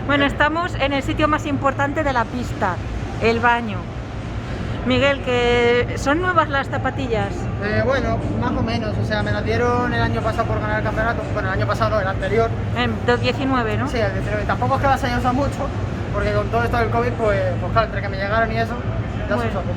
Bueno, estamos en el sitio más importante de la pista, el baño. Miguel, que ¿son nuevas las zapatillas? Bueno, más o menos, o sea, me las dieron el año pasado por ganar el campeonato. Bueno, el año pasado no, el anterior. En 2019, ¿no? Sí, el 19. Tampoco es que las haya usado mucho, porque con todo esto del COVID, pues claro, entre que me llegaron y eso, ya se usó poco.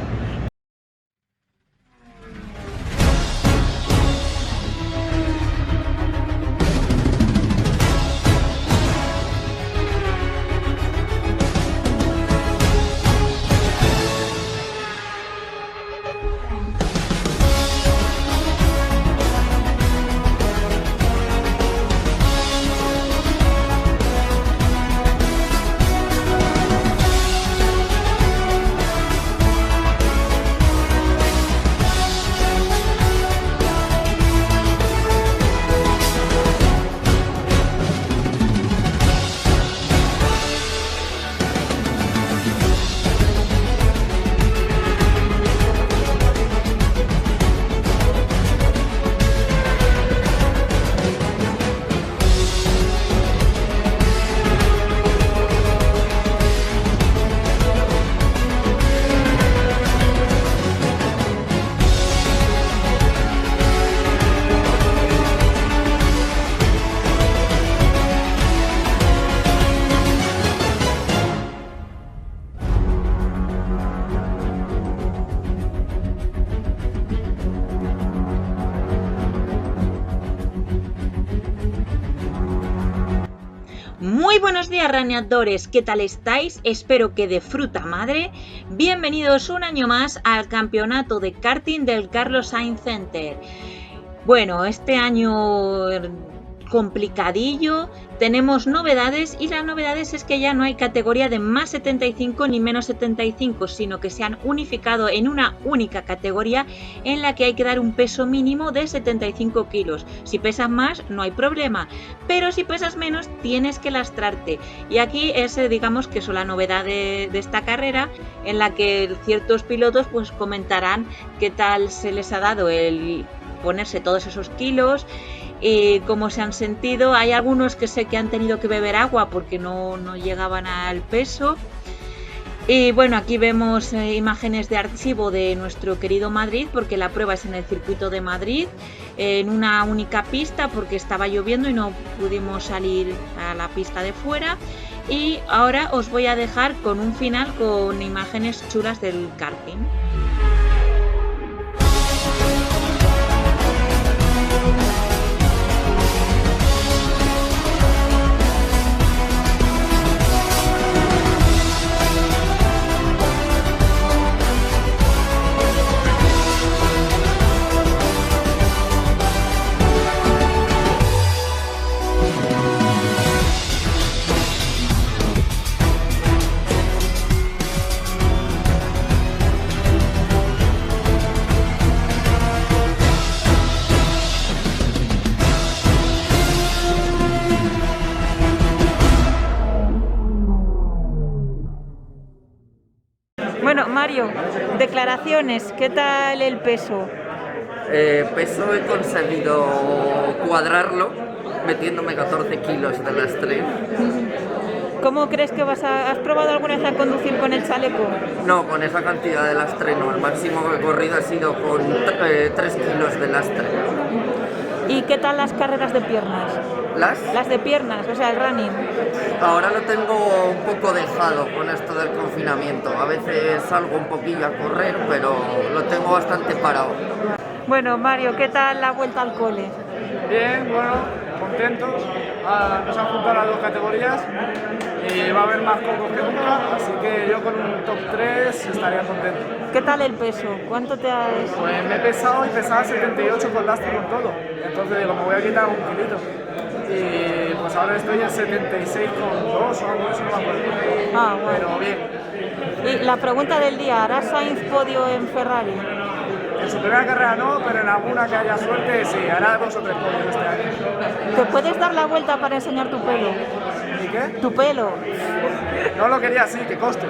Muy buenos días, raneadores, ¿qué tal estáis? Espero que de fruta madre. Bienvenidos un año más al campeonato de karting del Carlos Sainz Center. Bueno, este año complicadillo, tenemos novedades y las novedades es que ya no hay categoría de más 75 ni menos 75, sino que se han unificado en una única categoría en la que hay que dar un peso mínimo de 75 kilos. Si pesas más no hay problema, pero si pesas menos tienes que lastrarte. Y aquí es, digamos que es la novedad de esta carrera, en la que ciertos pilotos pues comentarán qué tal se les ha dado el ponerse todos esos kilos y cómo se han sentido. Hay algunos que sé que han tenido que beber agua porque no llegaban al peso. Y bueno, aquí vemos imágenes de archivo de nuestro querido Madrid, porque la prueba es en el circuito de Madrid, en una única pista porque estaba lloviendo y no pudimos salir a la pista de fuera. Y ahora os voy a dejar con un final con imágenes chulas del karting. Bueno, Mario, declaraciones, ¿qué tal el peso? Peso he conseguido cuadrarlo metiéndome 14 kilos de lastre. ¿Cómo crees que has probado alguna vez a conducir con el chaleco? No, con esa cantidad de lastre no, el máximo que he corrido ha sido con 3 kilos de lastre. ¿Y qué tal las carreras de piernas? Las de piernas, o sea, el running. Ahora lo tengo un poco dejado con esto del confinamiento. A veces salgo un poquillo a correr, pero lo tengo bastante parado. Bueno, Mario, ¿qué tal la vuelta al cole? Bien, bueno, contentos. Nos han juntado las dos categorías y va a haber más cocos que nunca, así que yo con un top 3 estaría contento. ¿Qué tal el peso? ¿Cuánto te has...? Pues me he pesado y pesaba 78 con lastre con todo, entonces digo, me voy a quitar un kilito. Y pues ahora estoy en 76,2 o algo así, no me acuerdo. Ah, bueno. Pero bien. Y la pregunta del día, ¿hará Sainz podio en Ferrari? En su primera carrera no, pero en alguna que haya suerte sí, hará 2 o 3 podios este año. ¿Te puedes dar la vuelta para enseñar tu pelo? ¿Y qué? Tu pelo. No lo quería así, que coste.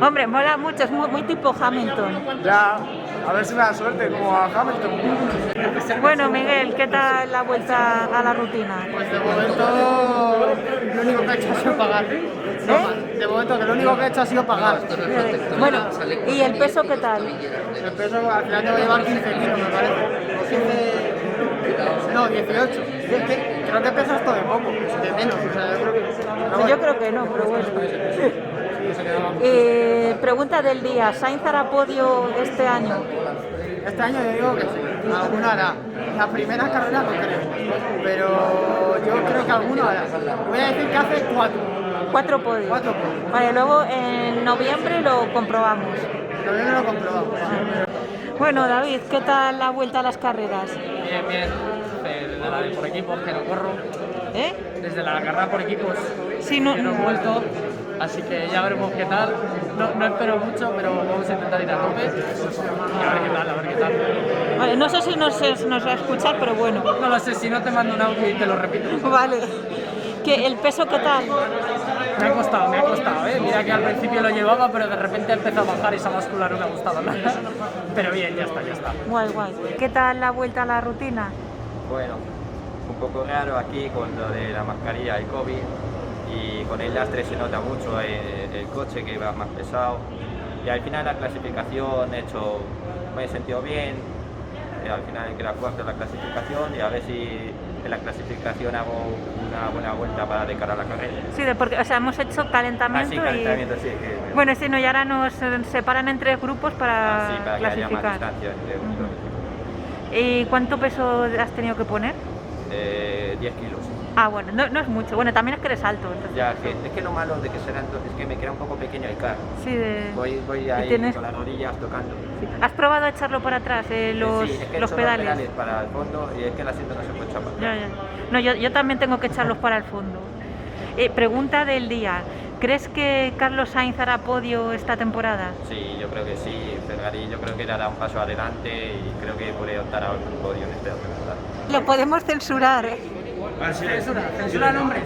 Hombre, mola mucho, es muy tipo Hamilton. Ya, a ver si me da suerte, como a Hamilton. Bueno, Miguel, ¿qué tal la vuelta a la rutina? Pues de momento que he hecho ha sido pagar. No más. De momento que lo único que he hecho ha sido pagar. Bueno, ¿y el peso qué tal? El peso al final te va a llevar 15 kilos, me parece. O 15... No, 18. Es que creo que pesas todo de poco, de menos. O sea, Yo creo que no, pero bueno. Pregunta del día, ¿Sainz hará podio este año? Este año yo digo que sí, alguna hará. La primera carrera no creo, pero yo creo que alguno hará. Voy a decir que hace 4. 4 podios. 4 podios. Vale, luego en noviembre lo comprobamos. Todavía no lo comprobamos. Bueno, David, ¿qué tal la vuelta a las carreras? Bien, bien. Desde la de por equipos, que no corro. ¿Eh? Desde la carrera por equipos, Sí, no, que no he vuelto. Así que ya veremos qué tal. No espero mucho, pero vamos a intentar ir a tope. Y a ver qué tal, a ver qué tal. Vale, no sé si nos va a escuchar, pero bueno. No lo sé, si no te mando un audio y te lo repito. Vale. ¿El peso qué tal? Me ha costado, ¿eh? Mira que al principio lo llevaba, pero de repente empezó a bajar y esa báscula no me ha gustado nada. Pero bien, ya está. Guay, guay. ¿Qué tal la vuelta a la rutina? Bueno, un poco raro aquí con lo de la mascarilla y COVID, y con el lastre se nota mucho el coche que va más pesado, y al final la clasificación me he sentido bien, al final hay que la cuarta en la clasificación, y a ver si en la clasificación hago una buena vuelta para de cara a la carrera. Sí, porque hemos hecho calentamiento, Sí, calentamiento, sí. Que, Bueno, sí, no, y ahora nos separan en 3 grupos para sí, para que haya más clasificar. distancia entre uno ¿Y cuánto peso has tenido que poner? 10 kilos. Ah, bueno, no es mucho. Bueno, también es que eres alto. Entonces. Ya, es que lo malo de que serán es que me queda un poco pequeño el carro. Sí, Voy ahí tienes- con las rodillas tocando. sí. ¿Has probado a echarlo para atrás, los, Sí, es que he los hecho pedales? para el fondo, y es que el asiento no se puede echar para Ya, atrás. ya. No, yo también tengo que echarlos para el fondo. Pregunta del día. ¿Crees que Carlos Sainz hará podio esta temporada? Sí, yo creo que sí. Ferrari yo creo que dará un paso adelante y creo que puede optar a algún podio en esta temporada. Lo podemos censurar, ¿eh? Censura el nombre.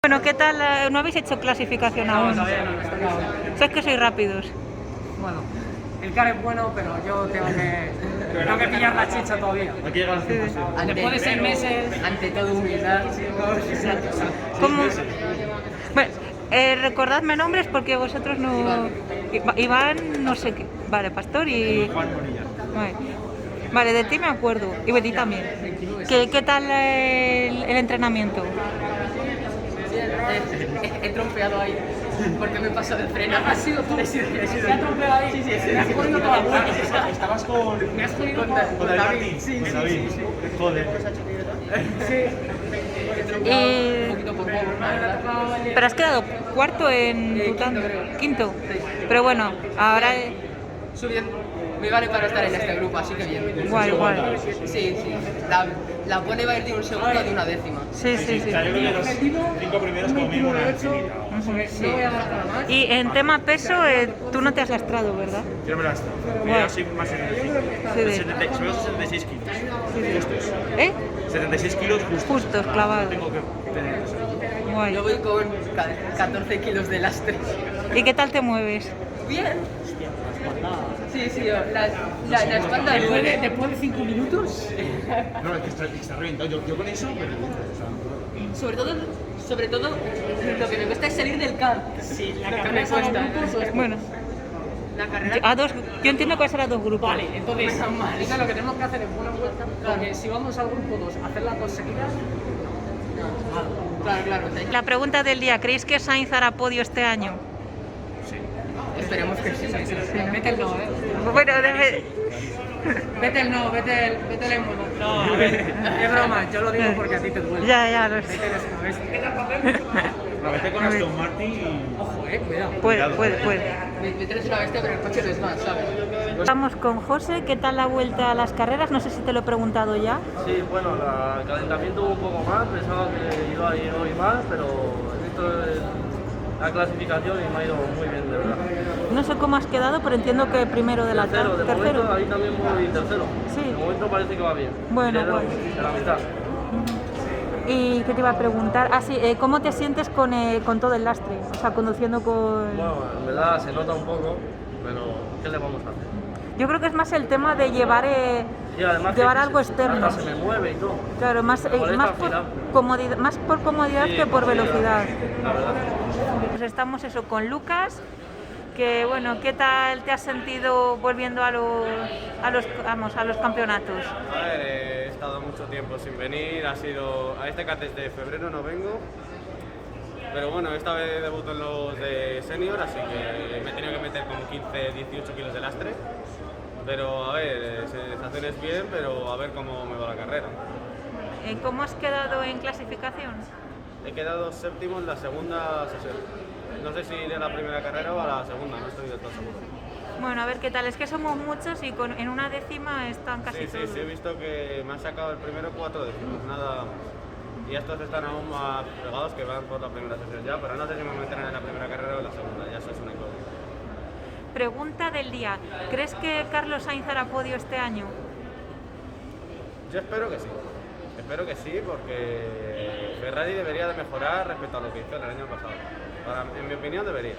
Bueno, ¿qué tal? ¿No habéis hecho clasificación aún? Todavía no, está claro. Sois que sois rápidos. Bueno, el car es bueno, pero yo tengo que pillar la chicha todavía. Después de 6 meses, ante todo humildad. ¿Cómo? Bueno, recordadme nombres porque vosotros no... Iván, no sé qué. Vale, Pastor y... Vale, de ti me acuerdo. Y de ti también. ¿Qué tal el entrenamiento? He trompeado ahí, porque me he pasado de freno. ¿Has sido tú? He sido trompeado ahí? Sí, Me has jodido toda la vuelta. Estabas con... Me has jodido con David. Sí. Joder. Un poquito por poco, la verdad. Pero has quedado cuarto en tu tanda. Quinto. Pero bueno, ahora... Subiendo. Me vale para estar en este grupo, así que bien. Guay, guay. Sí. La buena iba a ir de un segundo a de una décima. Sí. O sea, yo creo que los 5 primeros como mínimo una infinita. Sí. Y en tema peso, tú no te has lastrado, ¿verdad? Yo no me la estoy. Guay. Yo soy más energico. Sí, de- 76 kilos. Justos. ¿Eh? 76 kilos justos. Justos, clavados. Tengo que tener eso. Guay. Yo voy con 14 kilos de lastre. ¿Y qué tal te mueves? Bien. Sí, la espalda duele. Después de 5 minutos. No, es que está reventado. Yo con eso, pero... Sobre todo, lo que me cuesta es salir del car. Sí, La lo que carrera me es a 2 cuesta. grupos o es Bueno, La carrera. yo entiendo que va a ser a 2 grupos. Vale, entonces, Menos mal. ahorita lo que tenemos que hacer es buena vuelta, porque si vamos al grupo 2 a hacer las 2 seguidas, Claro. Sí. La pregunta del día, ¿creéis que Sainz hará podio este año? Esperemos que sí. vete el no, ¿eh? Bueno, Vete el no, vete el en mono. No, a ver, es broma, yo lo digo porque a ti te duele. ya lo sé. Vete eres una bestia. La vete con Aston Martin y... Ojo, cuidado. Puede. Me traes una bestia, pero el coche no es más, ¿sabes? Estamos con José, ¿qué tal la vuelta a las carreras? No sé si te lo he preguntado ya. Sí, bueno, el calentamiento hubo un poco más, pensaba que iba a ir hoy más, pero he visto la clasificación y me ha ido muy bien, de verdad. No sé cómo has quedado, pero entiendo que primero de la Tercero, de tercero. momento ahí también voy tercero. Sí. De momento parece que va bien. Bueno, de, bueno. de la mitad. ¿Y qué te iba a preguntar? Ah, sí, ¿cómo te sientes con todo el lastre? O sea, conduciendo con... Bueno, en verdad se nota un poco, pero ¿qué le vamos a hacer? Yo creo que es más el tema de llevar algo externo. Hasta se me mueve y todo. Claro, más por comodidad Sí, que por velocidad. La verdad. Pues estamos con Lucas, que bueno, ¿qué tal te has sentido volviendo a los campeonatos? A ver, he estado mucho tiempo sin venir, a este CAT desde febrero no vengo, pero bueno, esta vez debuto en los de senior, así que me he tenido que meter como 15-18 kilos de lastre, pero a ver, sensaciones bien, pero a ver cómo me va la carrera. ¿Cómo has quedado en clasificación? He quedado séptimo en la segunda sesión. No sé si iré a la primera carrera o a la segunda, no estoy del todo seguro. Bueno, a ver qué tal, es que somos muchos y en una décima están casi todos. Sí, he visto que me han sacado el primero 4 décimos, nada más. Y estos están aún más pegados que van por la primera sesión ya, pero no sé si me meterán en la primera carrera o en la segunda, ya eso es una incógnita. Pregunta del día, ¿crees que Carlos Sainz hará podio este año? Yo espero que sí, porque Ferrari debería de mejorar respecto a lo que hizo el año pasado. En mi opinión debería.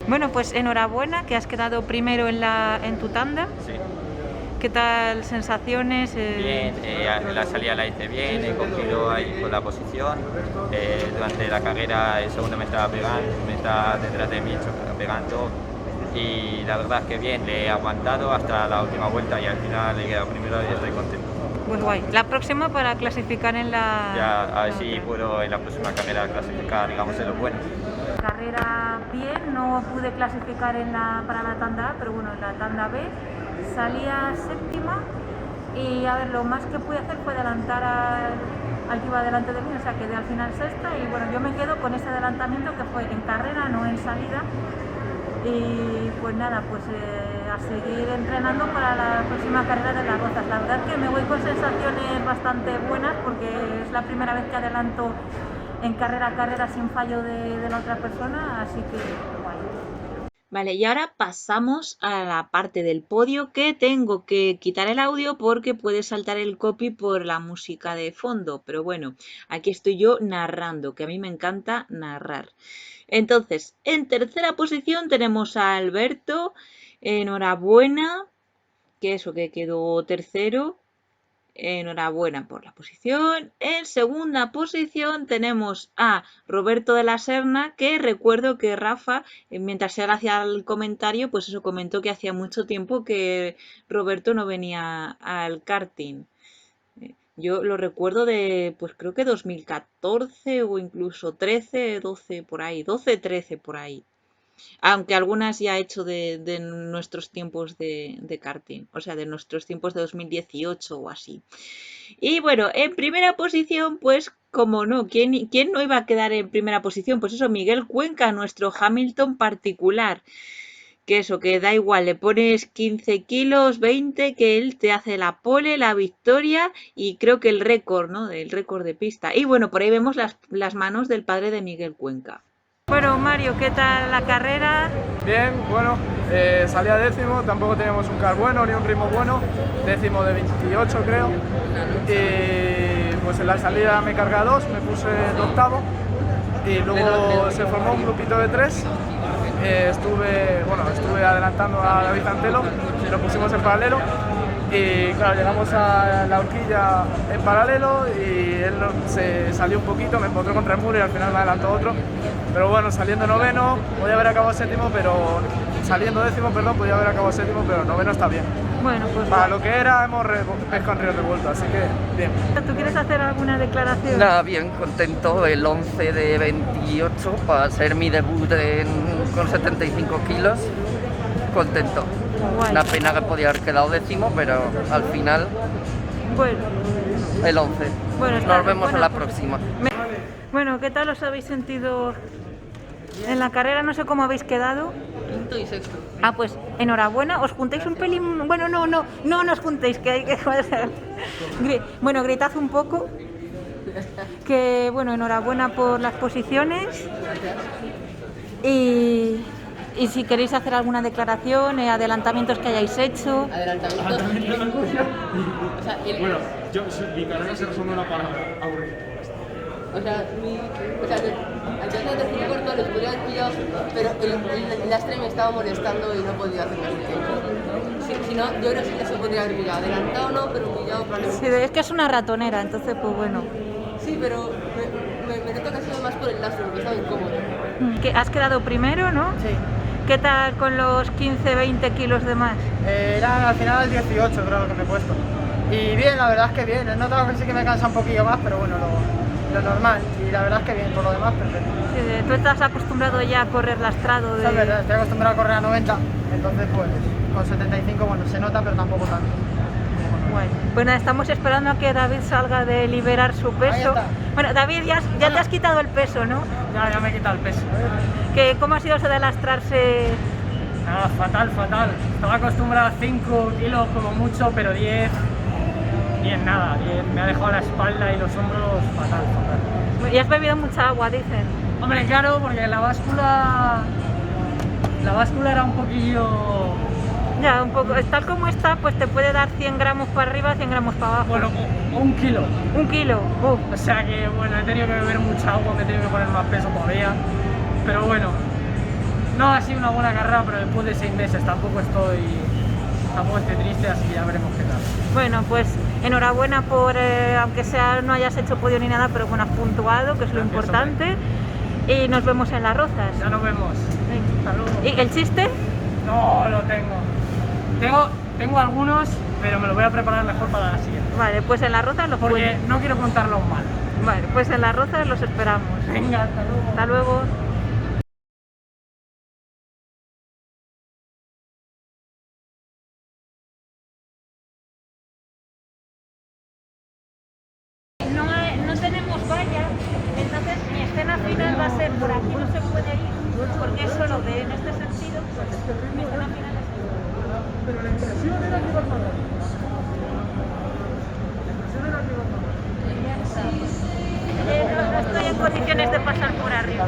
Bueno, pues enhorabuena, que has quedado primero en tu tanda. Sí. ¿Qué tal sensaciones? Bien, la salida la hice bien, he cogido ahí con la posición. Durante la carrera el segundo me estaba detrás de mí pegando. Y la verdad es que bien, le he aguantado hasta la última vuelta y al final he quedado primero y estoy contento. Pues guay. La próxima para clasificar en la... Ya, a ver si puedo en la próxima carrera clasificar, digamos, en los buenos. Carrera bien, no pude clasificar para la tanda A, pero bueno, en la tanda B salía séptima y a ver, lo más que pude hacer fue adelantar al que iba delante de mí, o sea quedé al final sexta y bueno, yo me quedo con ese adelantamiento que fue en carrera, no en salida. Y pues nada, pues a seguir entrenando para la próxima carrera de Las Rozas. La verdad es que me voy con sensaciones bastante buenas porque es la primera vez que adelanto en carrera a carrera sin fallo de la otra persona, así que guay. Vale, y ahora pasamos a la parte del podio que tengo que quitar el audio porque puede saltar el copy por la música de fondo. Pero bueno, aquí estoy yo narrando, que a mí me encanta narrar. Entonces, en tercera posición tenemos a Alberto. Enhorabuena, que eso que quedó tercero. Enhorabuena por la posición. En segunda posición tenemos a Roberto de la Serna, que recuerdo que Rafa, mientras él hacía el comentario, pues eso comentó que hacía mucho tiempo que Roberto no venía al karting. Yo lo recuerdo de, pues creo que 2014 o incluso 13, 12 por ahí, 12, 13 por ahí. Aunque algunas ya he hecho de nuestros tiempos de karting, o sea, de nuestros tiempos de 2018 o así. Y bueno, en primera posición, pues, como no, ¿quién no iba a quedar en primera posición? Pues eso, Miguel Cuenca, nuestro Hamilton particular. Que eso, que da igual, le pones 15 kilos, 20, que él te hace la pole, la victoria y creo que el récord, ¿no? El récord de pista. Y bueno, por ahí vemos las manos del padre de Miguel Cuenca. Bueno, Mario, ¿qué tal la carrera? Bien, bueno, salí a décimo, tampoco teníamos un car bueno ni un ritmo bueno, décimo de 28 creo, y pues en la salida me cargué a 2, me puse de octavo y luego se formó un grupito de 3, estuve adelantando a David Antelo, lo pusimos en paralelo y claro, llegamos a la horquilla en paralelo y él se salió un poquito, me encontró contra el muro y al final me adelantó otro. Pero bueno, saliendo noveno, podía haber acabado séptimo, pero saliendo décimo, perdón, podía haber acabado séptimo, pero noveno está bien. Bueno, pues para lo que era, hemos pescado en río revuelto, así que bien. ¿Tú quieres hacer alguna declaración? Nada, bien, contento, el 11 de 28 para ser mi debut con 75 kilos, contento. Guay. Una pena que podía haber quedado décimo, pero al final, bueno, el 11. Bueno, nos vemos en la próxima. Bueno, ¿qué tal os habéis sentido en la carrera? No sé cómo habéis quedado. Quinto y sexto. Ah, pues enhorabuena, os juntéis un pelín. Bueno, no os juntéis, que hay que. Bueno, gritad un poco. Que bueno, enhorabuena por las posiciones. Y si queréis hacer alguna declaración, adelantamientos que hayáis hecho. Adelantamientos. O sea, Bueno, mi carrera se resume en una palabra: aburrido. O sea, al tercer de corto los podía haber pillado, pero el lastre me estaba molestando y no podía hacer más. Si no, yo creo que sí que se podría haber pillado. Adelantado no, pero pillado probablemente. Sí, es que es una ratonera, entonces pues bueno. Sí, pero me noto que ha sido más por el lastre, porque estaba incómodo. Que has quedado primero, ¿no? Sí. ¿Qué tal con los 15-20 kilos de más? Eran al final 18 creo lo que me he puesto. Y bien, la verdad es que bien. He notado que sí que me cansa un poquillo más, pero bueno, lo normal. Y la verdad es que bien, por lo demás, perfecto. Sí, tú estás acostumbrado ya a correr lastrado. Es verdad, estoy acostumbrado a correr a 90, entonces pues con 75 bueno, se nota, pero tampoco tanto. Bueno, pues nada, estamos esperando a que David salga de liberar su peso. Bueno, David, ya te has quitado el peso, ¿no? Ya me he quitado el peso. ¿Cómo ha sido eso de lastrarse? Nada, fatal. Estaba acostumbrado a 5 kilos como mucho, pero 10 nada. 10 me ha dejado la espalda y los hombros fatal. Y has bebido mucha agua, dicen. Hombre, claro, porque la báscula era un poquillo... Ya, un poco. Tal como está, pues te puede dar 100 gramos para arriba, 100 gramos para abajo. Bueno, un kilo. Un kilo. O sea que, bueno, he tenido que beber mucha agua, me he tenido que poner más peso todavía. Pero bueno, no ha sido una buena carrera, pero después de 6 meses tampoco estoy triste, así que ya veremos qué tal. Bueno, pues enhorabuena por, aunque sea no hayas hecho podio ni nada, pero bueno, has puntuado, que es lo importante. Y nos vemos en Las Rozas. Ya nos vemos. Hasta luego. ¿Y el chiste? No, lo tengo. Tengo algunos, pero me los voy a preparar mejor para la siguiente. Vale, pues en Las Rozas los porque cuento. no quiero contarlos mal. Vale, pues en Las Rozas los esperamos. Venga, hasta luego. Hasta luego. No tenemos valla, entonces mi escena final va a ser por aquí, no se puede ir, porque es solo en este sentido. Pero la impresión era que ibas más rápido. La impresión era que ibas más rápido. No estoy en condiciones de pasar por arriba.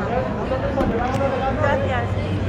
Gracias.